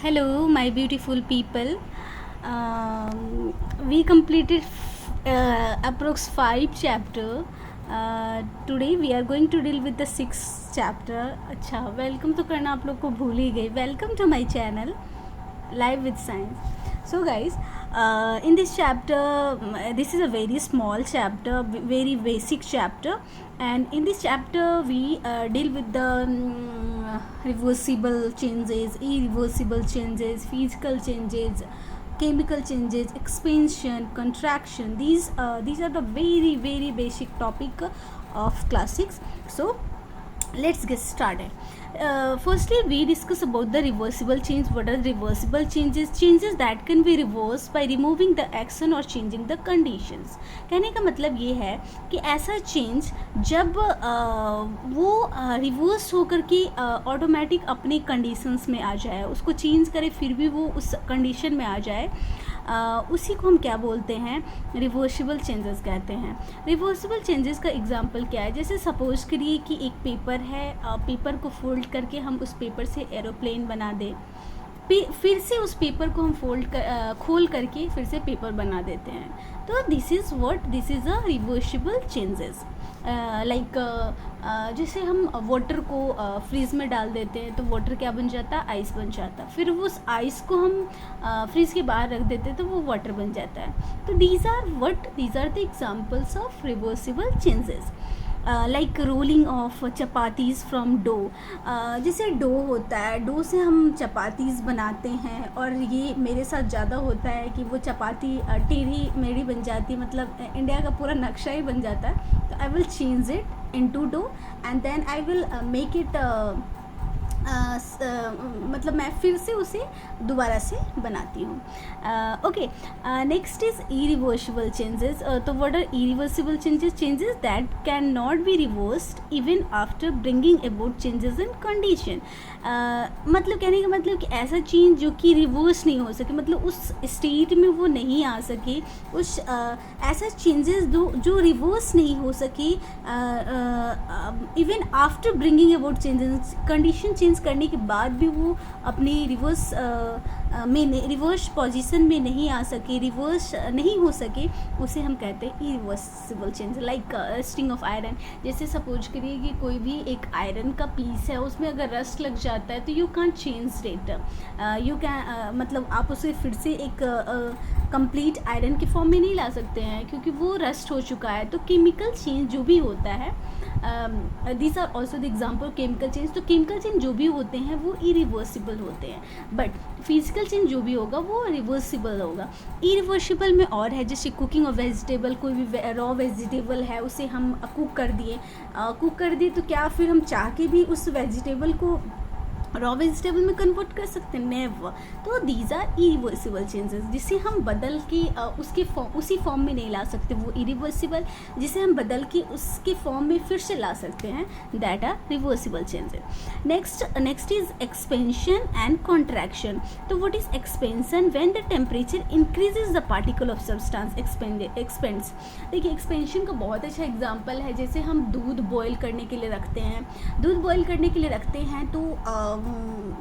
Hello, my beautiful people. We completed approx 5 chapter. Today we are going to deal with the 6th chapter. अच्छा, welcome तो करना आप लोग को भूल ही गई. Welcome to my channel Live with Science. So guys, in this chapter, this is a very small chapter, very basic chapter, and in this chapter we deal with the reversible changes, irreversible changes, physical changes, chemical changes, expansion, contraction. These are the very basic topic of class 6. So let's get started. Firstly, we discuss about the reversible change. What are reversible changes? Changes that can be reversed by removing the action or changing the conditions. कहने का मतलब ये है कि ऐसा change जब वो reverse होकर के ऑटोमेटिक अपने कंडीशंस में आ जाए, उसको चेंज करे फिर भी वो उस कंडीशन में आ जाए, उसी को हम क्या बोलते हैं? रिवर्सिबल चेंजेस कहते हैं. रिवर्सिबल चेंजेस का एग्जांपल क्या है? जैसे सपोज करिए कि एक पेपर है, पेपर को फोल्ड करके हम उस पेपर से एरोप्लेन बना दें, फिर से उस पेपर को हम खोल करके फिर से पेपर बना देते हैं. तो this is a reversible changes. Like जैसे हम वाटर को फ्रीज़ में डाल देते हैं तो वाटर क्या बन जाता है? आइस बन जाता है. फिर वो उस आइस को हम फ्रीज़ के बाहर रख देते हैं तो वो वाटर बन जाता है. तो these are the examples of reversible changes. Like rolling of chapatis from dough. जैसे डो होता है, डो से हम चपातीज़ बनाते हैं, और ये मेरे साथ ज़्यादा होता है कि वो चपाती टेढ़ी मेढ़ी बन जाती है, मतलब इंडिया का पूरा नक्शा ही बन जाता है. तो I will change it into dough and then I will make it मतलब मैं फिर से उसे दोबारा से बनाती हूँ. Okay, next is irreversible changes. तो what are irreversible changes? Changes that can not be reversed even after bringing about changes in condition. मतलब कहने का मतलब कि ऐसा चेंज जो कि रिवर्स नहीं हो सके, मतलब उस स्टेट में वो नहीं आ सके, उस ऐसा चेंजेस जो रिवर्स नहीं हो सके even after bringing about changes. Condition change करने के बाद भी वो अपनी रिवर्स पोजीशन में नहीं आ सके, रिवर्स नहीं हो सके, उसे हम कहते हैं irreversible change. Like rusting of iron. जैसे सपोज करिए कि कोई भी एक आयरन का पीस है, उसमें अगर रस्ट लग जाता है तो you can change it. You can मतलब आप उसे फिर से एक कंप्लीट आयरन के फॉर्म में नहीं ला सकते हैं क्योंकि वो रस्ट हो चुका है. तो केमिकल चेंज जो भी होता है, these are also the example chemical change. तो केमिकल चेंज जो भी होते हैं वो इरिवर्सिबल होते हैं, बट फिजिकल चेंज जो भी होगा वो रिवर्सिबल होगा. इरिवर्सिबल में और है, जैसे कुकिंग ऑफ वेजिटेबल. कोई भी रॉ वेजिटेबल है, उसे हम कुक कर दिए तो क्या फिर हम चाह के भी उस वेजिटेबल को रॉ वेजिटेबल में कन्वर्ट कर सकते हैं? नेवर. तो दीज आर इरिवर्सिबल चेंजेस. जिसे हम बदल के उसी फॉर्म में नहीं ला सकते, वो इरिवर्सिबल. जिसे हम बदल के उसके फॉर्म में फिर से ला सकते हैं, that are reversible changes. Next is expansion and contraction. तो what is expansion? When the temperature increases the particle of substance expands. देखिए, एक्सपेंशन का बहुत अच्छा एग्जाम्पल है. जैसे हम दूध बॉयल करने के लिए रखते हैं, तो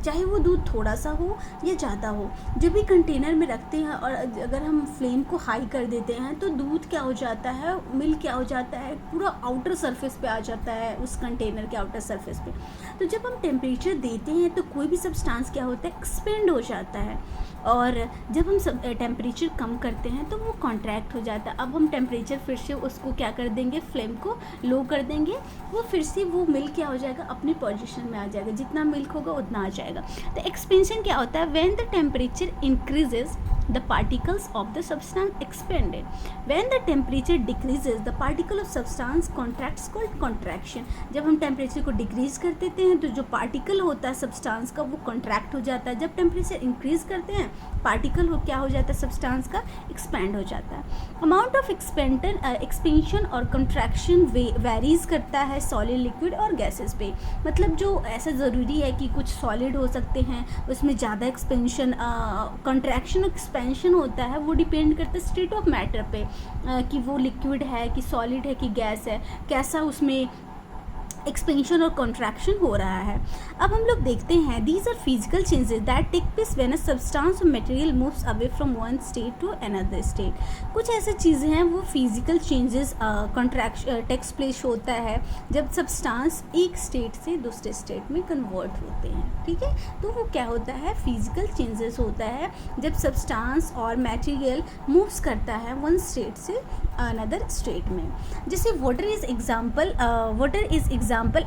चाहे वो दूध थोड़ा सा हो या ज़्यादा हो, जब भी कंटेनर में रखते हैं और अगर हम फ्लेम को हाई कर देते हैं तो दूध क्या हो जाता है, मिल्क क्या हो जाता है, पूरा आउटर सरफेस पे आ जाता है, उस कंटेनर के आउटर सरफेस पे. तो जब हम टेम्परेचर देते हैं तो कोई भी सब्सटेंस क्या होता है, एक्सपेंड हो जाता है, और जब हम टेम्परेचर कम करते हैं तो वो कॉन्ट्रैक्ट हो जाता है. अब हम टेम्परेचर फिर से उसको क्या कर देंगे, फ्लेम को लो कर देंगे, वो फिर से वो मिल्क क्या हो जाएगा, अपनी पोजीशन में आ जाएगा. जितना मिल्क होगा उतना आ जाएगा. तो एक्सपेंशन क्या होता है? When the temperature increases the particles of the substance expanded. When the temperature decreases, the particle of substance contracts, called contraction. जब हम टेम्परेचर को डिक्रीज कर देते हैं तो जो पार्टिकल होता है सब्सटेंस का वो कॉन्ट्रैक्ट हो जाता है. जब टेम्परेचर इंक्रीज करते हैं, पार्टिकल हो क्या हो जाता है, सब्सटेंस का एक्सपैंड हो जाता है. अमाउंट ऑफ एक्सपेंशन और कंट्रैक्शन वेरीज करता है सॉलिड, लिक्विड और गैसेस पे. मतलब जो ऐसा ज़रूरी है कि कुछ सॉलिड हो सकते हैं, उसमें ज़्यादा एक्सपेंशन, कंट्रैक्शन एक्सपेंशन होता है, वो डिपेंड करता है स्टेट ऑफ मैटर पे, कि वो लिक्विड है कि सॉलिड है कि गैस है, कैसा उसमें एक्सपेंशन और कॉन्ट्रैक्शन हो रहा है। अब हम लोग देखते हैं these are physical changes that take place when a substance और material moves away from one state to another state. कुछ ऐसे चीज़ें हैं वो physical changes contraction takes place होता है जब सब्सटेंस एक स्टेट से दूसरे स्टेट में कन्वर्ट होते हैं, ठीक है। तो वो क्या होता है, फिजिकल चेंजेस होता है जब सब्सटेंस और मटेरियल मूव्स करता है वन स्टेट से अनदर स्टेट में। जैसे water is example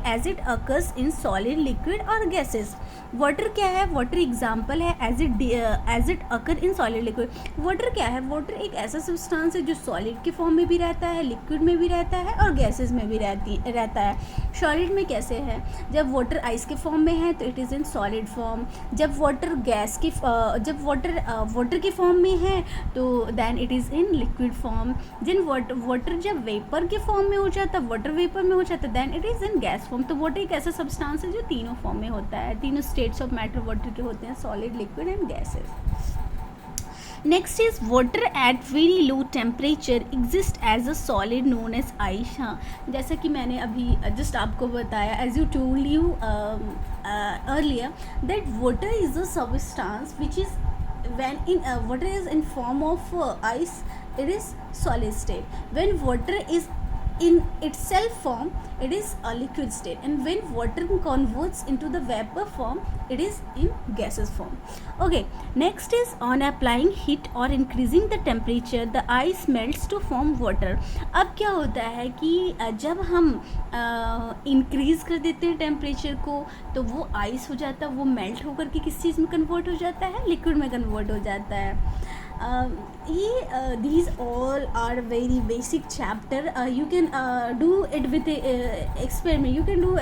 as it occurs in solid, liquid और गैसेस। वाटर क्या है, वाटर एग्जाम्पल है as it occur in solid, liquid. Water क्या है, वाटर एक ऐसा सब्सटेंस है जो सॉलिड के फॉर्म में भी रहता है, लिक्विड में भी रहता है और गैसेस में भी रहता है। सॉलिड में कैसे है, जब वाटर आइस के फॉर्म में है तो it is in solid form. जब वाटर वाटर के फॉर्म में है तो then it is in liquid form. Water जब वेपर के फॉर्म में हो जाता है, वाटर वेपर में हो जाता है, then it is in gas form. तो वाटर एक ऐसा सब्सटेंस है जो तीनों फॉर्म में होता है, तीनों स्टेट्स ऑफ मैटर वाटर के होते हैं, solid, liquid and gases. Next is water at very low temperature exist as a solid known as ice. हाँ, जैसा कि मैंने अभी जस्ट आपको बताया, as you told you earlier that water is a substance which is when water is in form of ice, it is solid state. When water is in itself form, it is a liquid state, and when water converts into the vapor form, it is in gaseous form. Okay, next is on applying heat or increasing the temperature, the ice melts to form water. अब क्या होता है कि जब हम increase कर देते हैं टेम्परेचर को तो वो आइस हो जाता है, वो मेल्ट होकर के किस चीज़ में कन्वर्ट हो जाता है, लिक्विड में कन्वर्ट हो जाता है। These all are very basic chapter. You can do it with experiment. You can do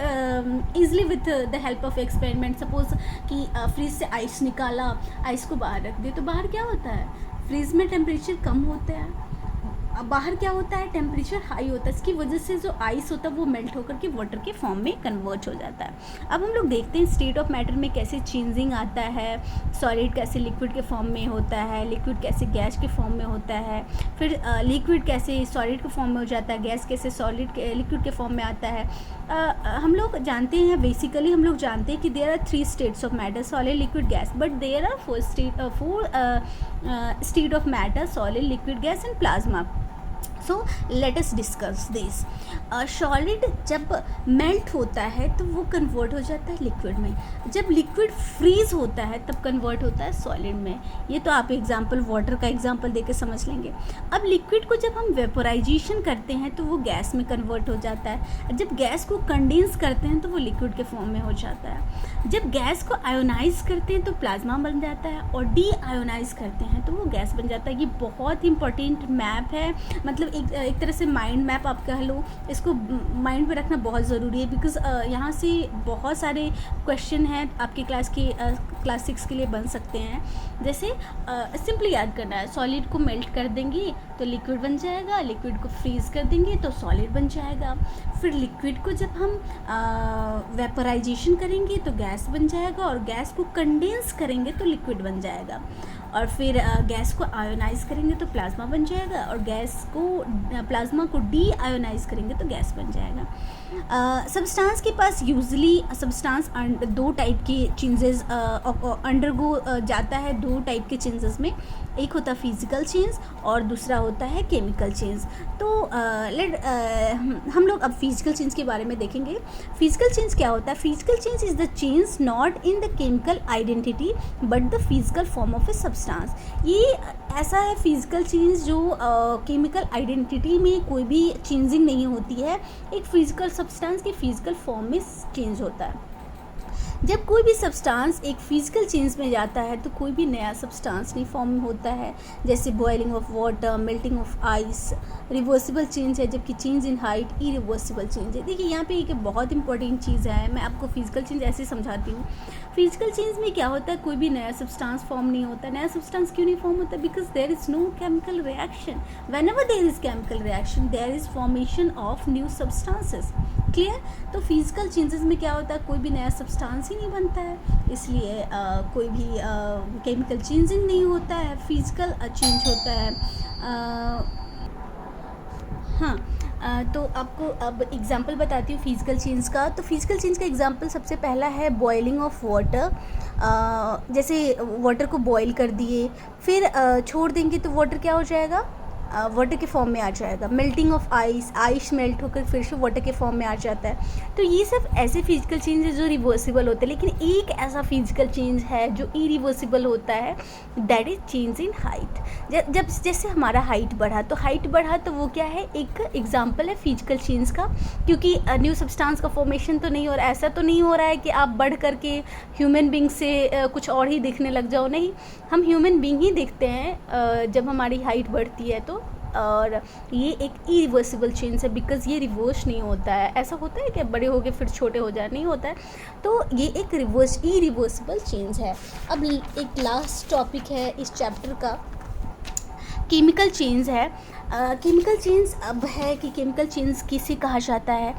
easily with the help of experiment. Suppose कि फ्रीज से आइस निकाला, आइस को बाहर रख दिया तो बाहर क्या होता है, फ्रीज में टेम्परेचर कम होता है, अब बाहर क्या होता है, टेम्परेचर हाई होता है। इसकी वजह से जो आइस होता है वो मेल्ट होकर के वाटर के फॉर्म में कन्वर्ट हो जाता है। अब हम लोग देखते हैं स्टेट ऑफ मैटर में कैसे चेंजिंग आता है, सॉलिड कैसे लिक्विड के फॉर्म में होता है, लिक्विड कैसे गैस के फॉर्म में होता है, फिर लिक्विड कैसे सॉलिड के फॉर्म में हो जाता है, गैस कैसे सॉलिड लिक्विड के फॉर्म में आता है। हम लोग जानते हैं, बेसिकली हम लोग जानते हैं कि there are 3 states of matter, solid, liquid, gas, but there are 4 state of matter, solid, liquid, gas and plasma. So let us discuss this. Solid जब मेल्ट होता है तो वो कन्वर्ट हो जाता है लिक्विड में, जब लिक्विड फ्रीज होता है तब कन्वर्ट होता है सॉलिड में। ये तो आप एग्जांपल वाटर का एग्जांपल देके समझ लेंगे। अब लिक्विड को जब हम वेपोराइजेशन करते हैं तो वो गैस में कन्वर्ट हो जाता है, जब गैस को कंडेंस करते हैं तो वो लिक्विड के फॉर्म में हो जाता है, जब गैस को आयोनाइज करते हैं तो प्लाज्मा बन जाता है, और डी आयोनाइज करते हैं तो वो गैस बन जाता है। ये बहुत इंपॉर्टेंट मैप है, मतलब एक तरह से माइंड मैप आप कह लो, इसको माइंड में रखना बहुत ज़रूरी है, बिकॉज यहाँ से बहुत सारे क्वेश्चन हैं आपके क्लास 6 के लिए बन सकते हैं। जैसे सिंपली याद करना है, सॉलिड को मेल्ट कर देंगे तो लिक्विड बन जाएगा, लिक्विड को फ्रीज कर देंगे तो सॉलिड बन जाएगा, फिर लिक्विड को जब हम वेपोराइजेशन करेंगे तो गैस बन जाएगा, और गैस को कंडेंस करेंगे तो लिक्विड बन जाएगा, और फिर गैस को आयोनाइज करेंगे तो प्लाज्मा बन जाएगा, और प्लाज्मा को डी आयोनाइज करेंगे तो गैस बन जाएगा। सब्सटेंस के पास यूजली सब्सटेंस 2 टाइप के चेंजेस अंडरगो जाता है, 2 टाइप के चेंजेस में, एक होता है फिजिकल चेंज और दूसरा होता है केमिकल चेंज। तो हम लोग अब फिजिकल चेंज के बारे में देखेंगे। फिजिकल चेंज क्या होता है? Physical change is the change not in the chemical identity but the physical form of a substance. ये ऐसा है फिजिकल चेंज जो केमिकल आइडेंटिटी में कोई भी चेंजिंग नहीं होती है, एक फिजिकल सब्सटेंस के फिजिकल फॉर्म में चेंज होता है। जब कोई भी सब्सटेंस एक फिजिकल चेंज में जाता है तो कोई भी नया सब्सटेंस नहीं फॉर्म होता है, जैसे boiling of water, melting of ice. Reversible change है, जबकि change in height irreversible change है। देखिए यहाँ पे एक बहुत इंपॉर्टेंट चीज़ है, मैं आपको फिजिकल चेंज ऐसे समझाती हूँ। फिजिकल चेंज में क्या होता है, कोई भी नया सब्सटेंस फॉर्म नहीं होता। नया सब्सटेंस क्यों नहीं फॉर्म होता? Because there is no chemical reaction. Whenever there is chemical reaction there is formation of new substances. Clear? तो फिजिकल चेंजेस में क्या होता है, कोई भी नया सब्सटेंस ही नहीं बनता है, इसलिए कोई भी केमिकल चेंजिंग नहीं होता है, फिजिकल चेंज होता है। हाँ, तो आपको अब एग्जांपल बताती हूँ फिजिकल चेंज का। तो फिजिकल चेंज का एग्जांपल सबसे पहला है बॉइलिंग ऑफ वाटर। जैसे वाटर को बॉईल कर दिए, फिर छोड़ देंगे तो वाटर क्या हो जाएगा, वाटर के फॉर्म में आ जाएगा। Melting of ice, ice melt होकर फिर से वाटर के फॉर्म में आ जाता है। तो ये सब ऐसे फिजिकल चेंज है जो रिवर्सिबल होते हैं। लेकिन एक ऐसा फिजिकल चेंज है जो इरिवर्सिबल होता है, that is change in height. जब जैसे हमारा हाइट बढ़ा, तो हाइट बढ़ा तो वो क्या है, एक एग्जाम्पल है फिजिकल चेंज का। क्योंकि न्यू सब्सटेंस का फॉर्मेशन तो नहीं हो रहा है, ऐसा तो नहीं हो रहा है कि आप बढ़ करके ह्यूमन बींग से कुछ और ही दिखने लग जाओ। नहीं, हम ह्यूमन बींग ही दिखते हैं जब हमारी हाइट बढ़ती है तो। और ये एक इरिवर्सिबल चेंज है, बिकॉज ये रिवर्स नहीं होता है। ऐसा होता है कि बड़े हो गए फिर छोटे हो जाए, नहीं होता है। तो ये एक इरिवर्सिबल चेंज है। अब एक लास्ट टॉपिक है इस चैप्टर का, केमिकल चेंज है। केमिकल चेंज अब है कि केमिकल चेंज किसे कहा जाता है,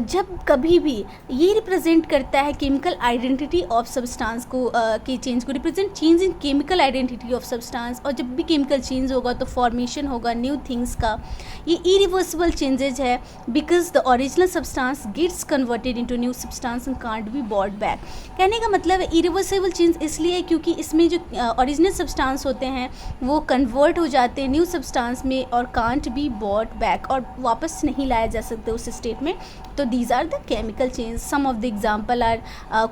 जब कभी भी ये रिप्रेजेंट करता है केमिकल आइडेंटिटी ऑफ सब्सटेंस को, के चेंज को represent, change in chemical identity of substance. और जब भी केमिकल चेंज होगा तो फॉर्मेशन होगा न्यू थिंग्स का। ये इरिवर्सिबल चेंजेज है because the original substance gets converted into new substance and can't be bought back. कहने का मतलब है इरिवर्सिबल चेंज इसलिए क्योंकि इसमें जो ओरिजिनल सब्सटेंस होते हैं वो कन्वर्ट हो जाते हैं न्यू सब्सटेंस में और कांट बी बॉट बैक, और वापस नहीं लाया जा सकते उस स्टेट में। तो these are the chemical change. Some of the example are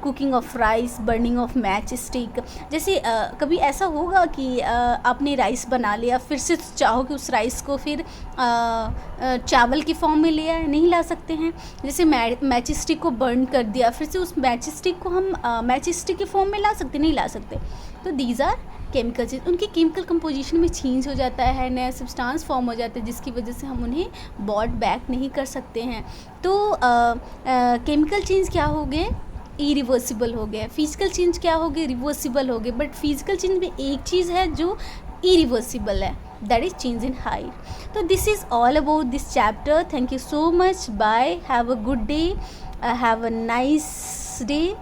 cooking of rice, burning of match stick. जैसे कभी ऐसा होगा कि आपने राइस बना लिया, फिर से चाहो कि उस राइस को फिर चावल की फॉर्म में ले आए, नहीं ला सकते हैं। जैसे मैच स्टिक को बर्न कर दिया, फिर से उस मैच स्टिक को हम मैच स्टिक के फॉर्म में ला सकते, नहीं ला सकते। तो दीज आर केमिकल चेंज। उनके केमिकल कंपोजिशन में चेंज हो जाता है, नया सब्सटेंस फॉर्म हो जाता है, जिसकी वजह से हम उन्हें बॉट बैक नहीं कर सकते हैं। तो केमिकल चेंज क्या हो गए, इरिवर्सिबल हो गए। फिजिकल चेंज क्या हो गए, रिवर्सिबल हो गए। बट फिजिकल चेंज में एक चीज़ है जो इरिवर्सिबल है, that is change in height. So this is all about this chapter. Thank you so much. Bye. Have a good day. Have a nice day.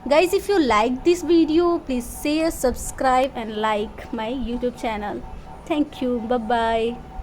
Guys, if you like this video, please share, subscribe and like my YouTube channel. Thank you. Bye bye.